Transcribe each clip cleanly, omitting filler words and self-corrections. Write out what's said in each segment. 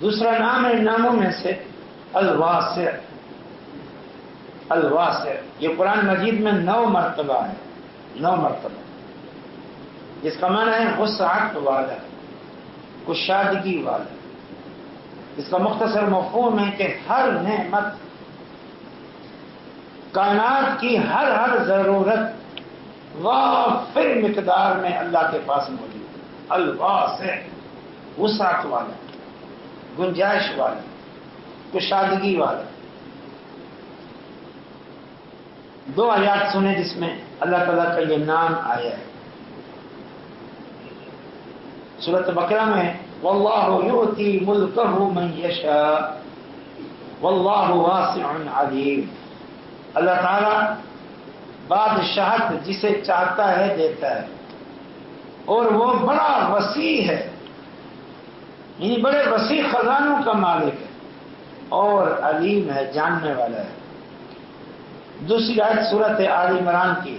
دوسرا نام ہے ناموں میں سے الواسع. الواسع یہ قرآن مجید میں 9 مرتبہ ہے، 9 مرتبہ، جس کا معنی ہے وسعت والا، کشادگی والا. اس کا مختصر مفہوم ہے کہ ہر نعمت، کائنات کی ہر ضرورت وافر مقدار میں اللہ کے پاس موجود ہے. الواسع، وسعت والا، گنجائش والا، کشادگی والا. 2 آیات سنیں جس میں اللہ تعالیٰ کا یہ نام آیا ہے. سورۃ بقرہ میں واللہ یؤتی ملکہ من یشاء واللہ واسع علیم. اللہ تعالیٰ بادشاہت جسے چاہتا ہے دیتا ہے، اور وہ بڑا وسیع ہے، یعنی بڑے وسیع خزانوں کا مالک ہے، اور علیم ہے، جاننے والا ہے. دوسری آیت سورۃ آل عمران کی،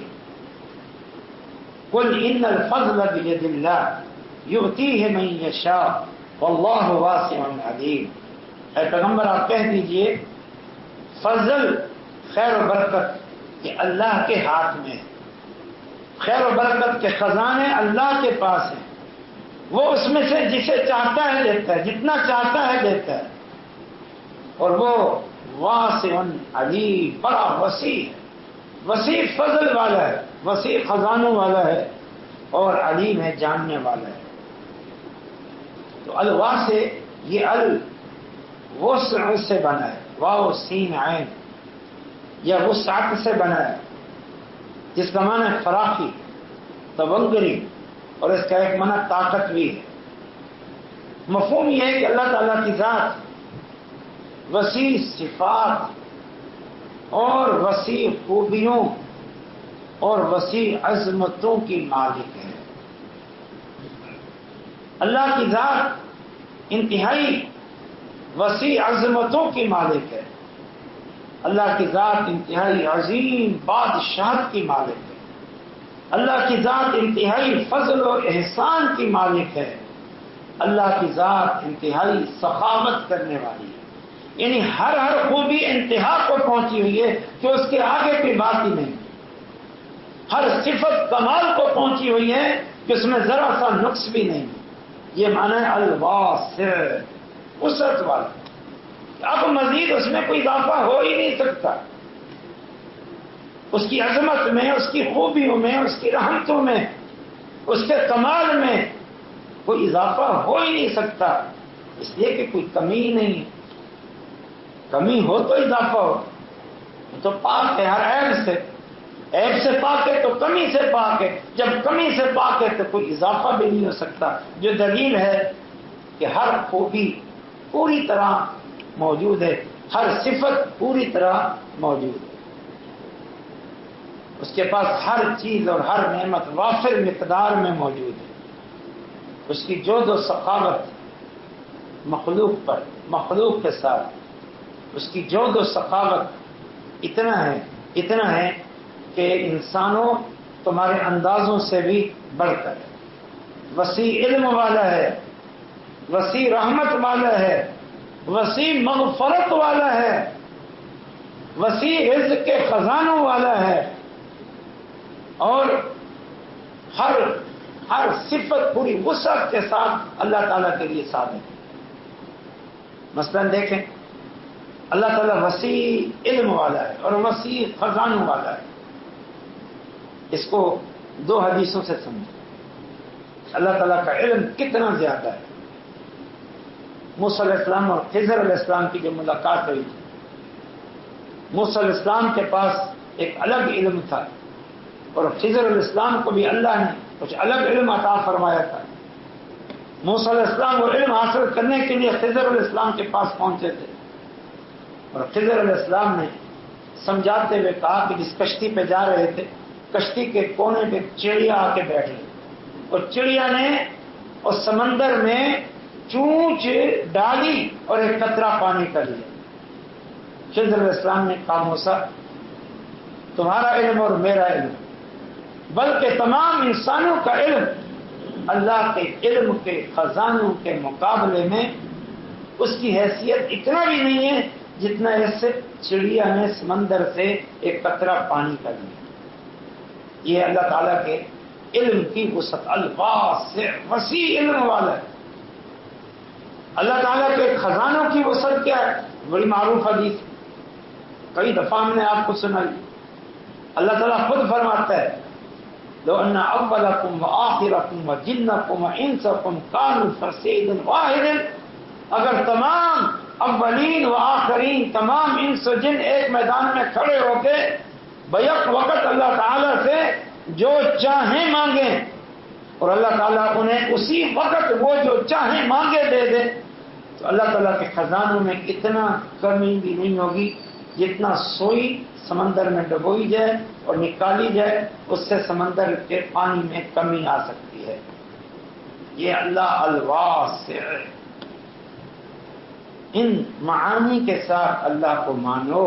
قل ان الفضل بید اللہ یؤتیہ من یشاء واللہ واسع علیم. اے پیغمبر آپ کہہ دیجئے فضل، خیر و برکت یہ اللہ کے ہاتھ میں ہے. خیر و برکت کے خزانے اللہ کے پاس ہیں، وہ اس میں سے جسے چاہتا ہے دیتا ہے، جتنا چاہتا ہے دیتا ہے. اور وہ واسع علیم، بڑا وسیع ہے، وسیع فضل والا ہے، وسیع خزانوں والا ہے، اور علیم ہے، جاننے والا ہے. تو الواسع یہ الوسع سے بنا ہے، واو سین عین، یا وسعت سے بنا ہے، جس کا معنی ہے فراخی، تبنگری، اور اس کا ایک معنی طاقت بھی ہے. مفہوم یہ ہے کہ اللہ تعالیٰ کی ذات وسیع صفات اور وسیع خوبیوں اور وسیع عظمتوں کی مالک ہے. اللہ کی ذات انتہائی وسیع عظمتوں کی مالک ہے. اللہ کی ذات انتہائی عظیم بادشاہت کی مالک ہے. اللہ کی ذات انتہائی فضل و احسان کی مالک ہے. اللہ کی ذات انتہائی سخاوت کرنے والی ہے. یعنی ہر خوبی انتہا کو پہنچی ہوئی ہے کہ اس کے آگے کوئی بات ہی نہیں. ہر صفت کمال کو پہنچی ہوئی ہے کہ اس میں ذرا سا نقص بھی نہیں. یہ معنی ہے الواسع، وسعت والا. اب مزید اس میں کوئی اضافہ ہو ہی نہیں سکتا. اس کی عظمت میں، اس کی خوبیوں میں، اس کی رحمتوں میں، اس کے کمال میں کوئی اضافہ ہو ہی نہیں سکتا، اس لیے کہ کوئی کمی ہی نہیں. کمی ہو تو اضافہ ہو. تو پاک ہے ہر عیب سے، عیب سے پاک ہے تو کمی سے پاک ہے. جب کمی سے پاک ہے تو کوئی اضافہ بھی نہیں ہو سکتا، جو دلیل ہے کہ ہر خوبی پوری طرح موجود ہے، ہر صفت پوری طرح موجود ہے. اس کے پاس ہر چیز اور ہر نعمت وافر مقدار میں موجود ہے. اس کی جود و سخاوت مخلوق پر، مخلوق کے ساتھ اس کی جود و سخاوت اتنا ہے کہ انسانوں تمہارے اندازوں سے بھی بڑھ کر ہے. وسیع علم والا ہے، وسیع رحمت والا ہے، وسیع مغفرت والا ہے، وسیع رزق کے خزانوں والا ہے، اور ہر صفت پوری وسعت کے ساتھ اللہ تعالیٰ کے لیے ثابت ہے. مثلا دیکھیں، اللہ تعالیٰ وسیع علم والا ہے اور وسیع خزانوں والا ہے. اس کو 2 حدیثوں سے سمجھیں. اللہ تعالیٰ کا علم کتنا زیادہ ہے. موسیٰ علیہ السلام اور خضر علیہ السلام کی جو ملاقات ہوئی تھی، موسیٰ علیہ السلام کے پاس ایک الگ علم تھا، اور خضر علیہ السلام کو بھی اللہ نے کچھ الگ علم عطا فرمایا تھا. موسیٰ علیہ السلام وہ علم حاصل کرنے کے لیے خضر علیہ السلام کے پاس پہنچے تھے، اور خضر علیہ السلام نے سمجھاتے ہوئے کہا کہ جس کشتی پہ جا رہے تھے، کشتی کے کونے پہ چڑیا آ کے بیٹھ گئی، اور چڑیا نے اس سمندر میں چونچ ڈالی اور ایک قطرہ پانی کا لیا. خضر علیہ السلام نے کہا موسیٰ، تمہارا علم اور میرا علم، بلکہ تمام انسانوں کا علم اللہ کے علم کے خزانوں کے مقابلے میں اس کی حیثیت اتنا بھی نہیں ہے جتنا اس سے چڑیا نے سمندر سے ایک قطرہ پانی کا لیا. یہ اللہ تعالیٰ کے علم کی وسعت، الفاظ سے وسیع علم والا ہے. اللہ تعالیٰ کے خزانوں کی وسعت کیا ہے؟ بڑی معروف حدیث، کئی دفعہ ہم نے آپ کو سنائی. اللہ تعالیٰ خود فرماتا ہے لو ان اولکم وآخرکم وجنکم وانسکم کانوا فی صعید واحد، اگر تمام اولین و آخرین تمام انس و جن ایک میدان میں کھڑے ہو کے بیک وقت اللہ تعالیٰ سے جو چاہیں مانگیں اور اللہ تعالیٰ انہیں اسی وقت وہ جو چاہیں مانگے دے دے، تو اللہ تعالیٰ کے خزانوں میں اتنا کمی بھی نہیں ہوگی جتنا سوئی سمندر میں ڈبوئی جائے اور نکالی جائے اس سے سمندر کے پانی میں کمی آ سکتی ہے. یہ اللہ الواسع. ان معانی کے ساتھ اللہ کو مانو،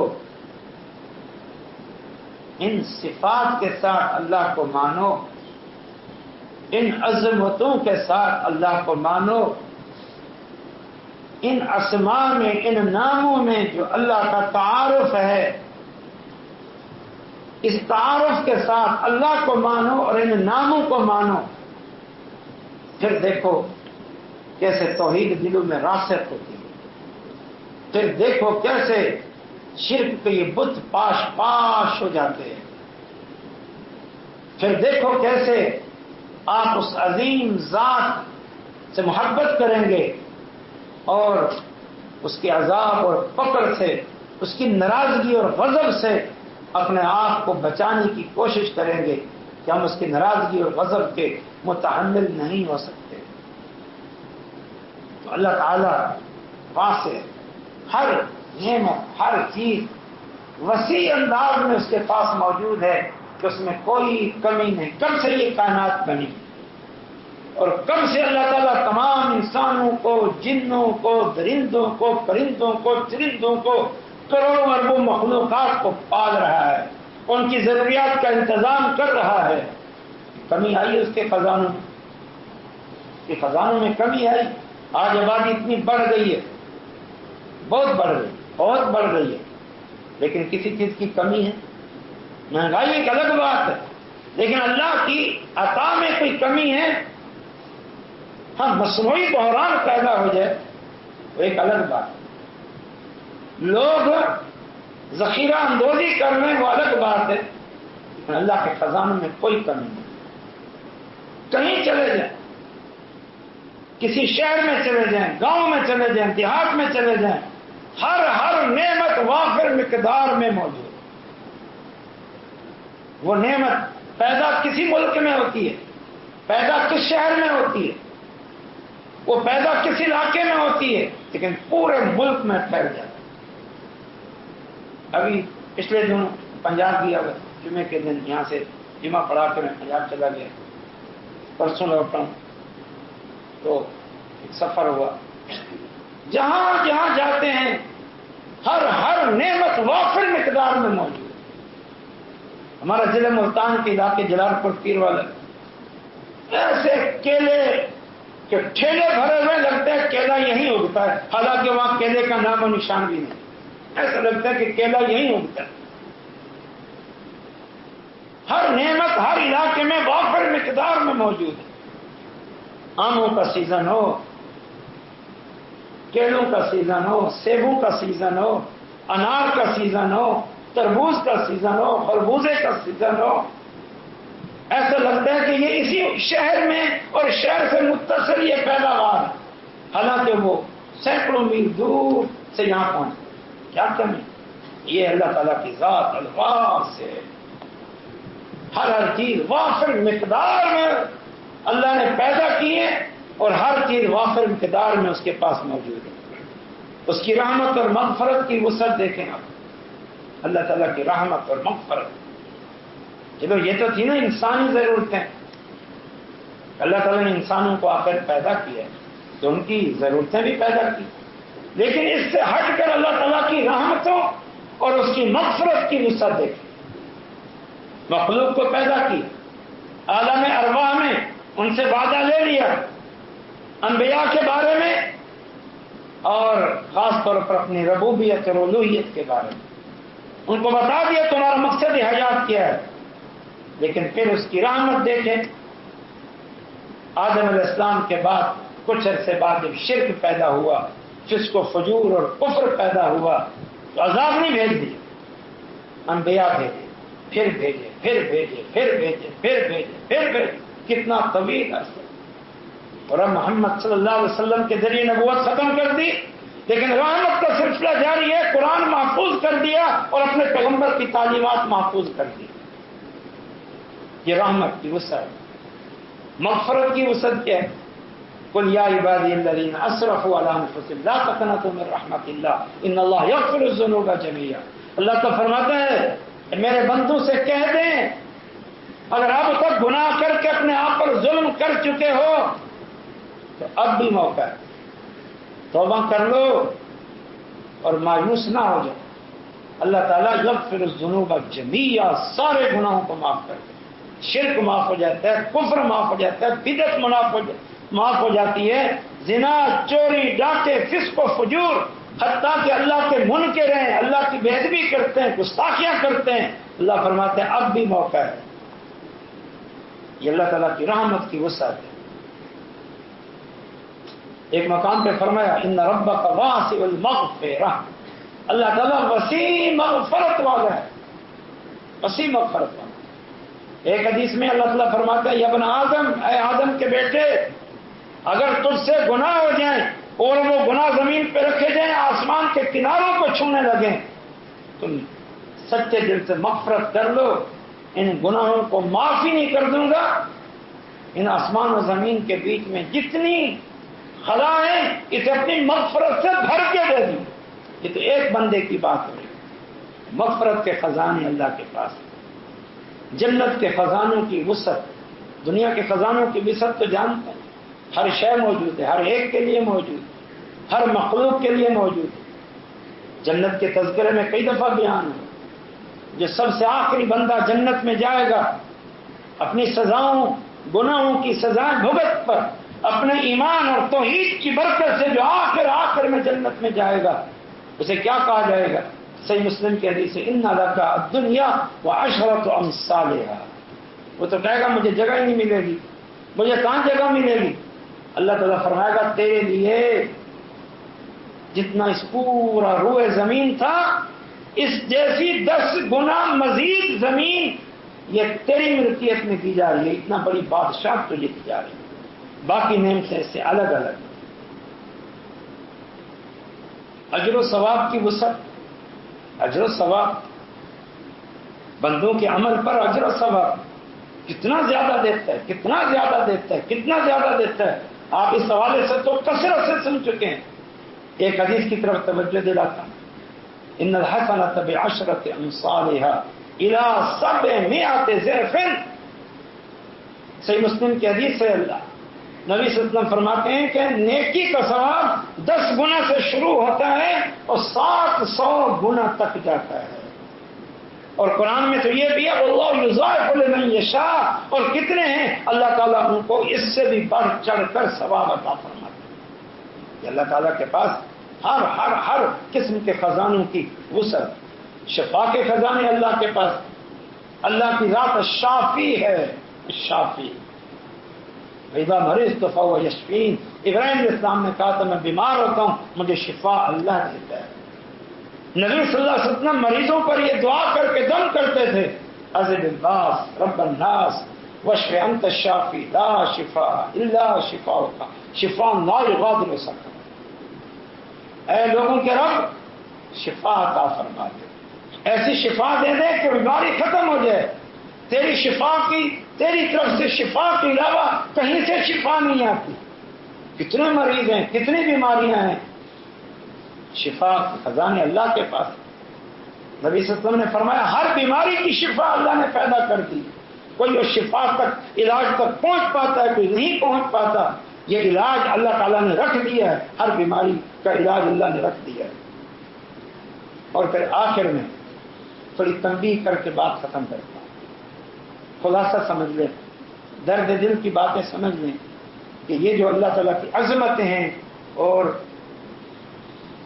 ان صفات کے ساتھ اللہ کو مانو، ان عظمتوں کے ساتھ اللہ کو مانو، ان اسماء میں، ان ناموں میں جو اللہ کا تعارف ہے، اس تعارف کے ساتھ اللہ کو مانو اور ان ناموں کو مانو. پھر دیکھو کیسے توحید دلوں میں راسخ ہوتی ہے. پھر دیکھو کیسے شرک کے یہ بت پاش پاش ہو جاتے ہیں. پھر دیکھو کیسے آپ اس عظیم ذات سے محبت کریں گے اور اس کے عذاب اور پکڑ سے، اس کی ناراضگی اور غضب سے اپنے آپ کو بچانے کی کوشش کریں گے کہ ہم اس کی ناراضگی اور غضب کے متحمل نہیں ہو سکتے. تو اللہ تعالیٰ واسع، ہر نعمت، ہر چیز وسیع انداز میں اس کے پاس موجود ہے کہ اس میں کوئی کمی نہیں. کب سے یہ کائنات بنی اور کب سے اللہ تعالیٰ تمام انسانوں کو، جنوں کو، درندوں کو، پرندوں کو، چرندوں کو، کروڑوں اربوں مخلوقات کو پال رہا ہے، ان کی ضروریات کا انتظام کر رہا ہے. کمی آئی ہے اس کے خزانوں میں، کہ خزانوں میں کمی آئی. آج آبادی اتنی بڑھ گئی ہے، بہت بڑھ گئی، بہت بڑھ گئی ہے، لیکن کسی چیز کی کمی ہے؟ مہنگائی ایک الگ بات ہے، لیکن اللہ کی عطا میں کوئی کمی ہے؟ ہاں، مصنوعی بحران پیدا ہو جائے وہ ایک الگ بات ہے. لوگ ذخیرہ اندوزی کر لیں وہ الگ بات ہے، لیکن اللہ کے خزانوں میں کوئی کمی نہیں. کہیں چلے جائیں، کسی شہر میں چلے جائیں، گاؤں میں چلے جائیں، دیہات میں چلے جائیں، ہر نعمت وافر مقدار میں موجود ہے. وہ نعمت پیدا کسی ملک میں ہوتی ہے، پیدا کس شہر میں ہوتی ہے، وہ پیدا کس علاقے میں ہوتی ہے، لیکن پورے ملک میں پھیل جاتا ہے. ابھی پچھلے دنوں پنجاب گیا ہوا، جمعے کے دن یہاں سے جمعہ پڑھا کے میں پنجاب چلا گیا، پرسوں لوٹا ہوں تو ایک سفر ہوا. جہاں جہاں جاتے ہیں ہر نعمت وافر مقدار میں موجود ہے. ہمارا ضلع ملتان کے علاقے جلال پور پیر والا، ایسے کیلے کہ ٹھیلے بھرے ہوئے لگتے ہیں کیلا یہیں اگتا ہے، حالانکہ وہاں کیلے کا نام و نشان بھی نہیں. ایسا لگتا ہے کہ کیلا یہیں اگتا ہے. ہر نعمت ہر علاقے میں وافر مقدار میں موجود ہے. آموں کا سیزن ہو، کیلوں کا سیزن ہو، سیبوں کا سیزن ہو، انار کا سیزن ہو، تربوز کا سیزن ہو، خربوزے کا سیزن ہو، ایسا لگتا ہے کہ یہ اسی شہر میں اور شہر سے متصل یہ پیداوار ہے، حالانکہ وہ سینکڑوں میل دور سے یہاں پہنچے. کیا کمی؟ یہ اللہ تعالیٰ کی ذات الفاظ سے ہر چیز وافر مقدار میں اللہ نے پیدا کی ہے اور ہر چیز وافر مقدار میں اس کے پاس موجود ہے. اس کی رحمت اور مغفرت کی وسعت دیکھیں آپ، اللہ تعالیٰ کی رحمت اور مغفرت. چلو یہ تو تھی نا انسانی ضرورتیں، اللہ تعالیٰ نے انسانوں کو آخر پیدا کیا ہے تو ان کی ضرورتیں بھی پیدا کی، لیکن اس سے ہٹ کر اللہ تعالیٰ کی رحمتوں اور اس کی مغفرت کی وسعت دیکھیں. مخلوق کو پیدا کی، عالم ارواح میں ان سے وعدہ لے لیا، انبیاء کے بارے میں اور خاص طور پر اپنی ربوبیت اور الوہیت کے بارے میں ان کو بتا دیا تمہارا مقصد حیات کیا ہے. لیکن پھر اس کی رحمت دیکھیں، آدم علیہ السلام کے بعد کچھ عرصے بعد جب شرک پیدا ہوا، فسق و فجور اور کفر پیدا ہوا، تو عذاب نہیں بھیج دیا، انبیاء بھیجے، پھر بھیجے، پھر بھیجے، پھر بھیجے، پھر بھیجے، پھر بھیجے، کتنا طویل عرصہ. اور اب محمد صلی اللہ علیہ وسلم کے ذریعے نبوت ختم کر دی، لیکن رحمت کا سلسلہ جاری ہے. قرآن محفوظ کر دیا اور اپنے پیغمبر کی تعلیمات محفوظ کر دی. یہ رحمت کی وسعت. مغفرت کی وسعت کیا ہے؟ قل یا عبادی الذین اسرفوا علی انفسہم لا تقنطوا من رحمت اللہ ان اللہ یغفر الذنوب جميعا. اللہ تو فرماتا ہے میرے بندوں سے کہہ دیں اگر اب تک گناہ کر کے اپنے آپ پر ظلم کر چکے ہو تو اب بھی موقع ہے، توبہ کر لو اور مایوس نہ ہو جاؤ. اللہ تعالیٰ یغفر الذنوب جميعا، سارے گناہوں کو معاف کر دے. شرک معاف ہو جاتا ہے، کفر معاف ہو جاتا ہے، بدعت معاف ہو جاتی ہے، زنا، چوری، ڈاکے، فسق و فجور، حتیٰ کہ اللہ کے منکر ہیں، اللہ کی بے ادبی کرتے ہیں، گستاخیاں کرتے ہیں، اللہ فرماتے ہیں اب بھی موقع ہے. یہ اللہ تعالیٰ کی رحمت کی وسعت ہے. ایک مقام پہ فرمایا ان ربک واسع المغفرہ، اللہ تعالیٰ وسیع مغفرت والا ہے، وسیع مغفرت والا. ایک حدیث میں اللہ تعالیٰ فرماتا ہے یا ابن آدم، اے آدم کے بیٹے، اگر تجھ سے گناہ ہو جائیں اور وہ گناہ زمین پہ رکھے جائیں، آسمان کے کناروں کو چھونے لگیں، تم سچے دل سے مغفرت کر لو، ان گناہوں کو معاف ہی نہیں کر دوں گا. ان آسمان و زمین کے بیچ میں جتنی خلا ہے اسے اپنی مغفرت سے بھر کے دے دوں. یہ تو ایک بندے کی بات ہو رہی. مغفرت کے خزانے اللہ کے پاس، جنت کے خزانوں کی وسعت. دنیا کے خزانوں کی وسعت تو جانتے ہیں، ہر شے موجود ہے، ہر ایک کے لیے موجود ہے، ہر مخلوق کے لیے موجود ہے. جنت کے تذکرے میں کئی دفعہ بیان ہے، جو سب سے آخری بندہ جنت میں جائے گا اپنی سزاؤں گناہوں کی سزائیں بھگت پر، اپنے ایمان اور توحید کی برکت سے جو آخر میں جنت میں جائے گا، اسے کیا کہا جائے گا؟ صحیح مسلم کی حدیث ہے ان لک الدنیا وعشرۃ امثالھا. وہ تو کہے گا مجھے جگہ ہی نہیں ملے گی، مجھے کہاں جگہ ملے گی؟ اللہ تعالیٰ فرمائے گا تیرے لیے جتنا اس پورا روئے زمین تھا اس جیسی 10 گنا مزید زمین یہ تیری ملکیت میں کی جا رہی ہے. اتنا بڑی بادشاہ تجھے دی جا رہی ہے، باقی نعمتیں سے الگ الگ. اجر و ثواب کی وسعت، اجر و ثواب، بندوں کے عمل پر اجر و ثواب کتنا زیادہ دیتا ہے، کتنا زیادہ دیتا ہے، کتنا زیادہ دیتا ہے. آپ اس حوالے سے تو کثرت سے سن چکے ہیں. ایک حدیث کی طرف توجہ دلاتا ہوں، ان الحسنۃ بعشرۃ امثالھا الی 700 ضعف. صحیح مسلم کی حدیث ہے، اللہ نبی صلی اللہ علیہ وسلم فرماتے ہیں کہ نیکی کا ثواب 10 گنا سے شروع ہوتا ہے اور 700 گنا تک جاتا ہے. اور قرآن میں تو یہ بھی ہے واللہ یضاعف لمن یشاء، اور کتنے ہیں اللہ تعالیٰ ان کو اس سے بھی بڑھ چڑھ کر ثواب عطا فرماتے ہیں. یہ اللہ تعالیٰ کے پاس ہر قسم کے خزانوں کی وسعت. شفا کے خزانے اللہ کے پاس، اللہ کی ذات شافی ہے، شافی. اذا مرضت فهو یشفین. ابراہیم علیہ السلام نے کہا تھا میں بیمار ہوتا ہوں مجھے شفا اللہ دیتا ہے. نبی صلی اللہ علیہ وسلم مریضوں پر یہ دعا کر کے دم کرتے تھے اذهب الباس رب الناس واشف انت الشافی لا شفاء الا شفاؤک شفاء لا یغادر سقما. اے لوگوں کے رب شفا عطا فرما دے، ایسی شفا دے دے کہ بیماری ختم ہو جائے. تیری شفا کی، تیری طرف سے شفا کے علاوہ کہیں سے شفا نہیں آتی. کتنے مریض ہیں، کتنی بیماریاں ہیں، شفا خزانے اللہ کے پاس. نبی صلی اللہ علیہ وسلم نے فرمایا ہر بیماری کی شفا اللہ نے پیدا کر دی. کوئی وہ شفا تک، علاج تک پہنچ پاتا ہے، کوئی نہیں پہنچ پاتا. یہ علاج اللہ تعالیٰ نے رکھ دیا ہے، ہر بیماری کا علاج اللہ نے رکھ دیا ہے. اور پھر آخر میں تھوڑی تنبیہ کر کے بات ختم کرتا ہوں. خلاصہ سمجھ لیں، درد دل کی باتیں سمجھ لیں کہ یہ جو اللہ تعالیٰ کی عظمتیں ہیں اور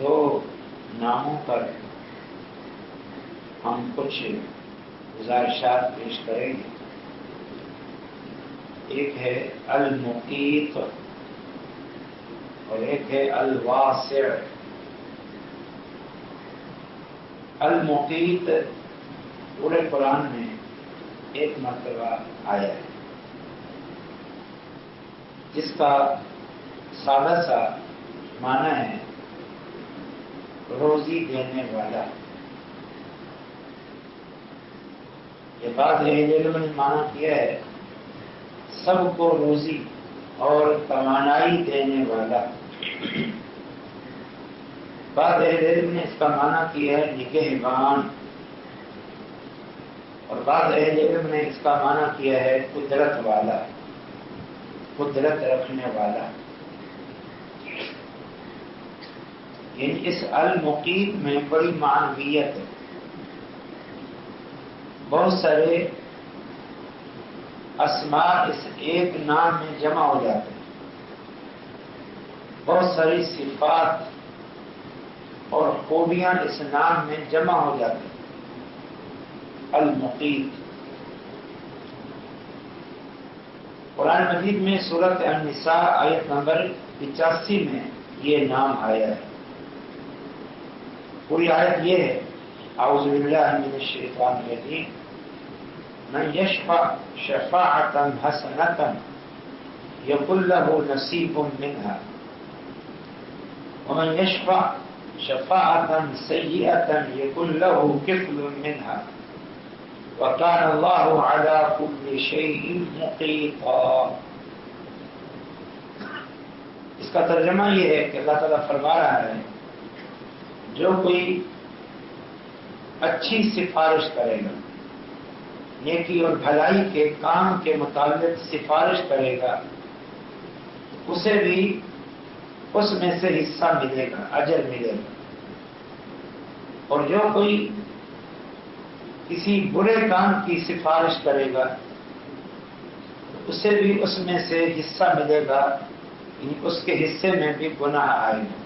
2 ناموں پر ہم کچھ گزارشات پیش کریں گے۔ ایک ہے المقیت اور ایک ہے الواسع۔ المقیت پورے قرآن میں ایک مرتبہ آیا ہے، جس کا سادہ سا معنی ہے روزی دینے والا۔ یہ بات اہل علم نے معنی کیا ہے سب کو روزی اور توانائی دینے والا۔ بعض اہل علم نے اس کا معنی کیا ہے نگہبان، اور بعض اہل علم نے اس کا معنی کیا ہے قدرت والا، قدرت رکھنے والا۔ یعنی اس المقیت میں بڑی معنویت ہے، بہت سارے اسماء اس ایک نام میں جمع ہو جاتے ہیں، بہت ساری صفات اور خوبیاں اس نام میں جمع ہو جاتی ہیں۔ المقیت قرآن مجید میں سورۃ النساء آیت نمبر 85 میں یہ نام آیا ہے۔ پوری آیت یہ ہے، اعوذ باللہ من الشیطان الرجیم، من یشفع شفاعۃ حسنۃ یکن لہ نصیب منہا ومن یشفع شفاعۃ سیئۃ یکن لہ کفل منہا وکان اللہ علی کل شیء مقیتا۔ اس کا ترجمہ یہ ہے کہ اللہ تعالیٰ فرما رہا ہے جو کوئی اچھی سفارش کرے گا، نیکی اور بھلائی کے کام کے متعلق سفارش کرے گا، اسے بھی اس میں سے حصہ ملے گا، اجر ملے گا، اور جو کوئی کسی برے کام کی سفارش کرے گا اسے بھی اس میں سے حصہ ملے گا، یعنی اس کے حصے میں بھی گناہ آئے گا۔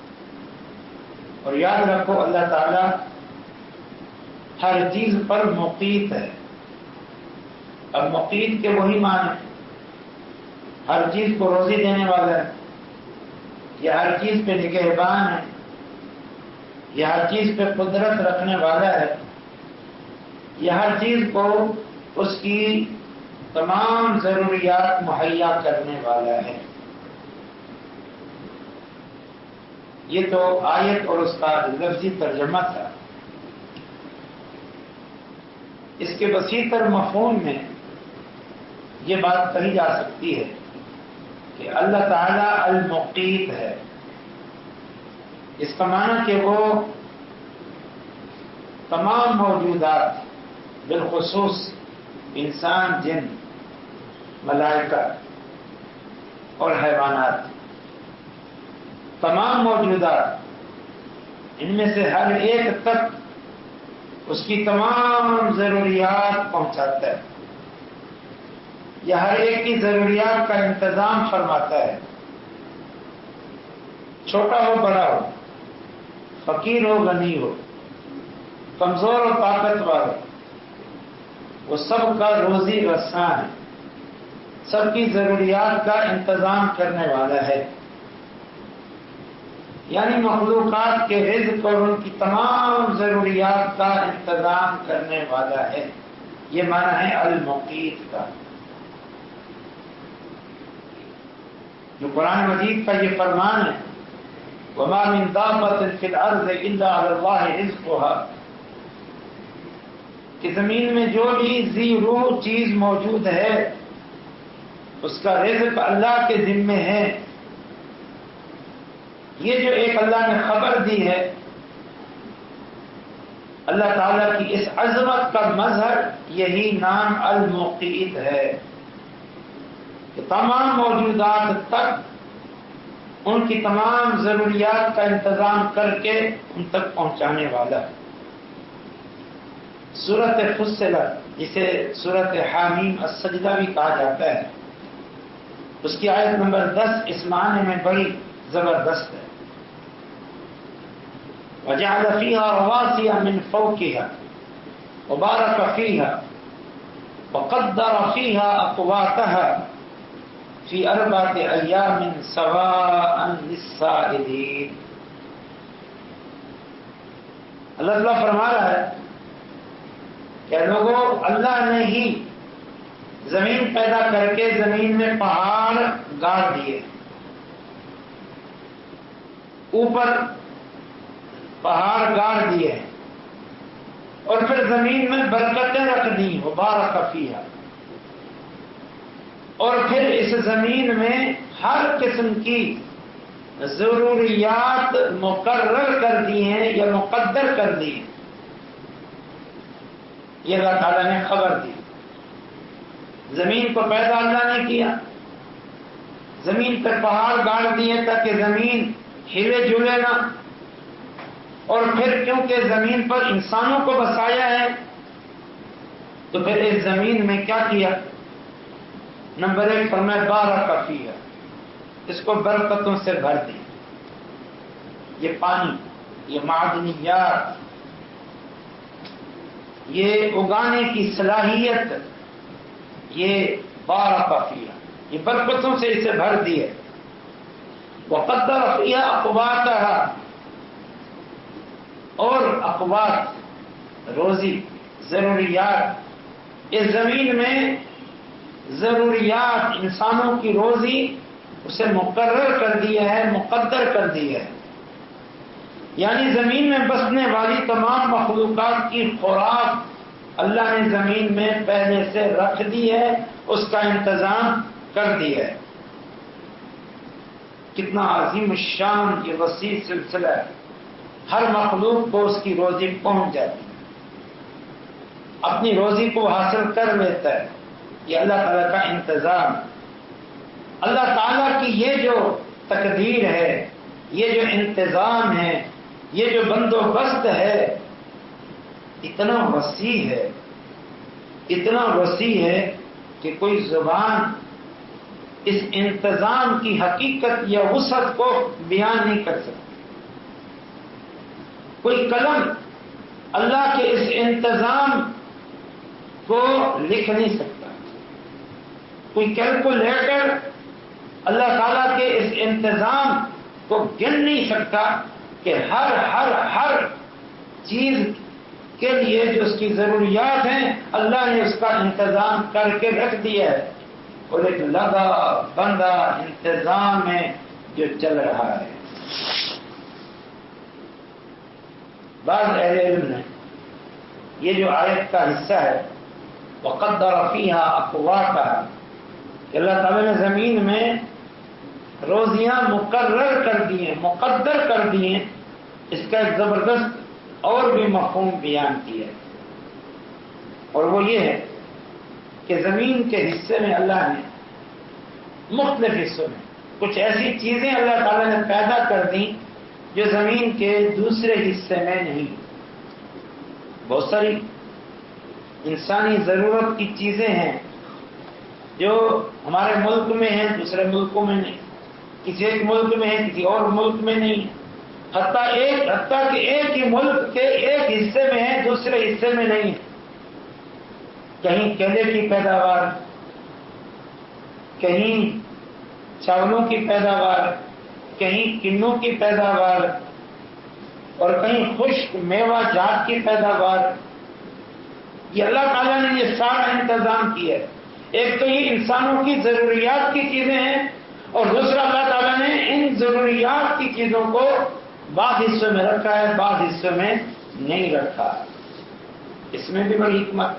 اور یاد رکھو اللہ تعالیٰ ہر چیز پر مقیت ہے۔ اب مقیت کے وہی معنی ہر چیز کو روزی دینے والا ہے، یا ہر چیز پہ نگہبان ہے، یا ہر چیز پہ قدرت رکھنے والا ہے، یا ہر چیز کو اس کی تمام ضروریات مہیا کرنے والا ہے۔ یہ تو آیت اور اس کا لفظی ترجمہ تھا۔ اس کے وسیع تر مفہوم میں یہ بات کہی جا سکتی ہے کہ اللہ تعالیٰ المقیت ہے۔ اس کا معنی کہ وہ تمام موجودات، بالخصوص انسان، جن، ملائکہ اور حیوانات، تمام موجودات، ان میں سے ہر ایک تک اس کی تمام ضروریات پہنچاتا ہے، یا ہر ایک کی ضروریات کا انتظام فرماتا ہے، چھوٹا ہو بڑا ہو، فقیر ہو غنی ہو، کمزور ہو طاقتور ہو، وہ سب کا روزی رساں ہے، سب کی ضروریات کا انتظام کرنے والا ہے، یعنی مخلوقات کے رزق اور ان کی تمام ضروریات کا انتظام کرنے والا ہے۔ یہ معنی ہے المقیت کا۔ جو قرآن مجید کا یہ فرمان ہے، وَمَا مِن دَابَّةٍ فِي الْأَرْضِ إِلَّا عَلَى اللَّهِ رِزْقُهَا، کہ زمین میں جو بھی ذی روح چیز موجود ہے اس کا رزق اللہ کے ذمے ہے۔ یہ جو ایک اللہ نے خبر دی ہے، اللہ تعالیٰ کی اس عظمت کا مظہر یہی نام المقیت ہے کہ تمام موجودات تک ان کی تمام ضروریات کا انتظام کر کے ان تک پہنچانے والا ہے۔ سورۃ فصلت، جسے سورۃ حامیم السجدہ بھی کہا جاتا ہے، اس کی آیت نمبر 10 اس معنی میں بڑی زبردست ہے۔ وجعل فيها رواسي من فوقها وبارك فيها وقدر فيها أقواتها في 4 أيام سواء للسائلين. اللہ تعالیٰ فرما رہا ہے کہ لوگوں، اللہ نے ہی زمین پیدا کر کے زمین میں پہاڑ گاڑ دیے، اوپر پہاڑ گاڑ دیے اور پھر زمین میں برکتیں رکھ دی، وبارک فیہا، اور پھر اس زمین میں ہر قسم کی ضروریات مقرر کر دی ہیں یا مقدر کر دی ہیں. یہ اللہ تعالیٰ نے خبر دی. زمین کو پیدا اللہ نے کیا، زمین پر پہاڑ گاڑ دیے تاکہ زمین ہلے جلے نہ، اور پھر کیونکہ زمین پر انسانوں کو بسایا ہے تو پھر اس زمین میں کیا کیا؟ نمبر 1 فرمایا بارک فیہا، اس کو برکتوں سے بھر دی. یہ پانی، یہ معدنیات، یہ اگانے کی صلاحیت، یہ بارک فیہا، یہ برکتوں سے اسے بھر دی ہے. وقدر فیہا اقواتہا، اور اقوات روزی، ضروریات، اس زمین میں ضروریات انسانوں کی روزی اسے مقرر کر دیا ہے، مقدر کر دیا ہے. یعنی زمین میں بسنے والی تمام مخلوقات کی خوراک اللہ نے زمین میں پہلے سے رکھ دی ہے، اس کا انتظام کر دیا ہے. کتنا عظیم الشان یہ وسیع سلسلہ ہے. ہر مخلوق کو اس کی روزی پہنچ جاتی ہے، اپنی روزی کو حاصل کر لیتا ہے. یہ اللہ تعالیٰ کا انتظام. اللہ تعالیٰ کی یہ جو تقدیر ہے، یہ جو انتظام ہے، یہ جو بندوبست ہے، اتنا وسیع ہے، اتنا وسیع ہے کہ کوئی زبان اس انتظام کی حقیقت یا وسعت کو بیان نہیں کر سکتی. کوئی قلم اللہ کے اس انتظام کو لکھ نہیں سکتا. کوئی کیلکولیٹر اللہ تعالیٰ کے اس انتظام کو گن نہیں سکتا کہ ہر چیز کے لیے جو اس کی ضروریات ہیں اللہ نے اس کا انتظام کر کے رکھ دیا ہے، اور ایک لگا بندہ انتظام ہے جو چل رہا ہے. بعض اہل علم نے یہ جو آیت کا حصہ ہے وقدر فیہا اقواتہا، کہ اللہ تعالیٰ نے زمین میں روزیاں مقرر کر دی ہیں، مقدر کر دی ہیں، اس کا ایک زبردست اور بھی مفہوم بیان کیا ہے. اور وہ یہ ہے کہ زمین کے حصے میں اللہ نے، مختلف حصوں میں کچھ ایسی چیزیں اللہ تعالیٰ نے پیدا کر دیں جو زمین کے دوسرے حصے میں نہیں. بہت ساری انسانی ضرورت کی چیزیں ہیں جو ہمارے ملک میں ہیں، دوسرے ملکوں میں نہیں، کسی ایک ملک میں ہے، کسی اور ملک میں نہیں، حتیٰ کہ ایک ہی ملک کے ایک حصے میں ہے، دوسرے حصے میں نہیں ہے. کہیں کیلے کی پیداوار، کہیں چاولوں کی پیداوار، کہیں کنوں کی پیداوار، اور کہیں خشک میوہ جات کی پیداوار. یہ اللہ تعالیٰ نے یہ سارا انتظام کیا ہے. ایک تو یہ انسانوں کی ضروریات کی چیزیں ہیں، اور دوسرا اللہ تعالیٰ نے ان ضروریات کی چیزوں کو بعض حصوں میں رکھا ہے، بعض حصوں میں نہیں رکھا. اس میں بھی بڑی حکمت،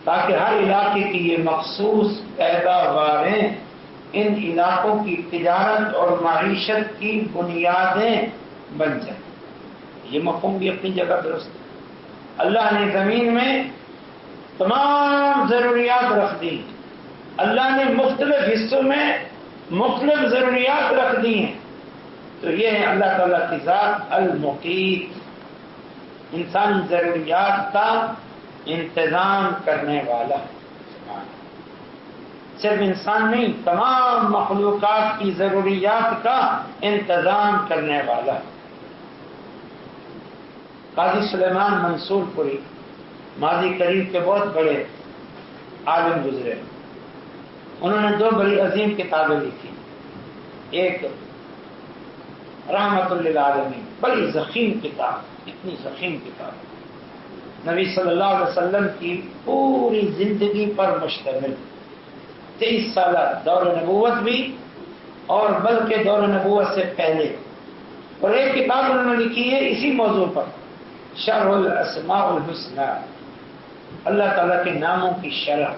تاکہ ہر علاقے کی یہ مخصوص پیداواریں ان علاقوں کی تجارت اور معیشت کی بنیادیں بن جائیں. یہ مفہوم بھی اپنی جگہ درست ہے. اللہ نے زمین میں تمام ضروریات رکھ دی. اللہ نے مختلف حصوں میں مختلف ضروریات رکھ دی ہیں. تو یہ ہے اللہ تعالیٰ کی ذات المقیت، انسانی ضروریات کا انتظام کرنے والا. صرف انسان نہیں، تمام مخلوقات کی ضروریات کا انتظام کرنے والا. قاضی سلیمان منصور پوری ماضی قریب کے بہت بڑے عالم گزرے، انہوں نے 2 بڑی عظیم کتابیں لکھی، ایک رحمت للعالمین، بڑی ضخیم کتاب، اتنی ضخیم کتاب، نبی صلی اللہ علیہ وسلم کی پوری زندگی پر مشتمل، 23 سالہ دور نبوت بھی اور بلکہ دور نبوت سے پہلے، اور ایک کتاب انہوں نے لکھی ہے اسی موضوع پر، شرح الاسماء الحسنی، اللہ تعالیٰ کے ناموں کی شرح۔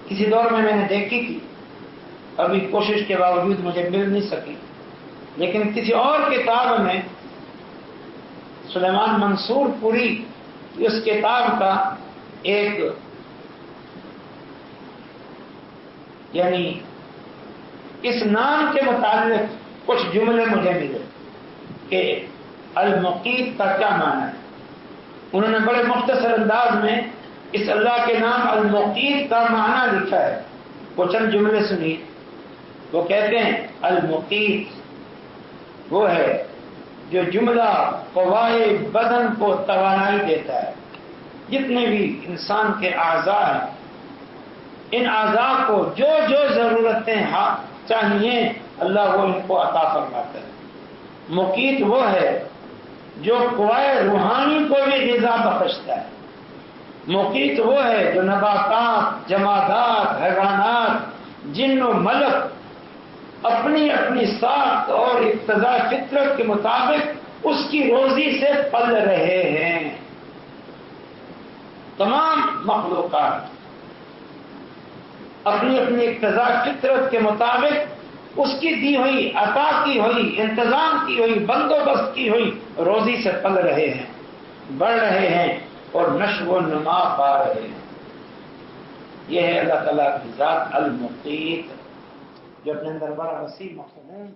کسی دور میں نے دیکھی تھی، ابھی کوشش کے باوجود مجھے مل نہیں سکی، لیکن کسی اور کتاب میں سلیمان منصور پوری اس کتاب کا ایک یعنی اس نام کے متعلق کچھ جملے مجھے ملے کہ المقیت کا کیا معنی ہے۔ انہوں نے بڑے مختصر انداز میں اس اللہ کے نام المقیت کا معنی لکھا ہے، وہ چند جملے سنیے۔ وہ کہتے ہیں المقیت وہ ہے جو جملہ قوائے بدن کو توانائی دیتا ہے، جتنے بھی انسان کے اعضاء ہیں، ان اعضاء کو جو جو ضرورتیں چاہیے اللہ وہ ان کو عطا فرماتا ہے۔ مقیت وہ ہے جو قوائے روحانی کو بھی غذا بخشتا ہے۔ مقیت وہ ہے جو نباتات، جمادات، حیوانات، جن و ملک اپنی اپنی ساخت اور اقتضاء فطرت کے مطابق اس کی روزی سے پل رہے ہیں۔ تمام مخلوقات اپنی اپنی اقتضاء فطرت کے مطابق اس کی دی ہوئی، عطا کی ہوئی، انتظام کی ہوئی، بندوبست کی ہوئی روزی سے پل رہے ہیں، بڑھ رہے ہیں اور نشو و نما پا رہے ہیں۔ یہ ہے اللہ تعالیٰ کی ذات المقیت، جو اپنے اندر بڑا وسیع مفہوم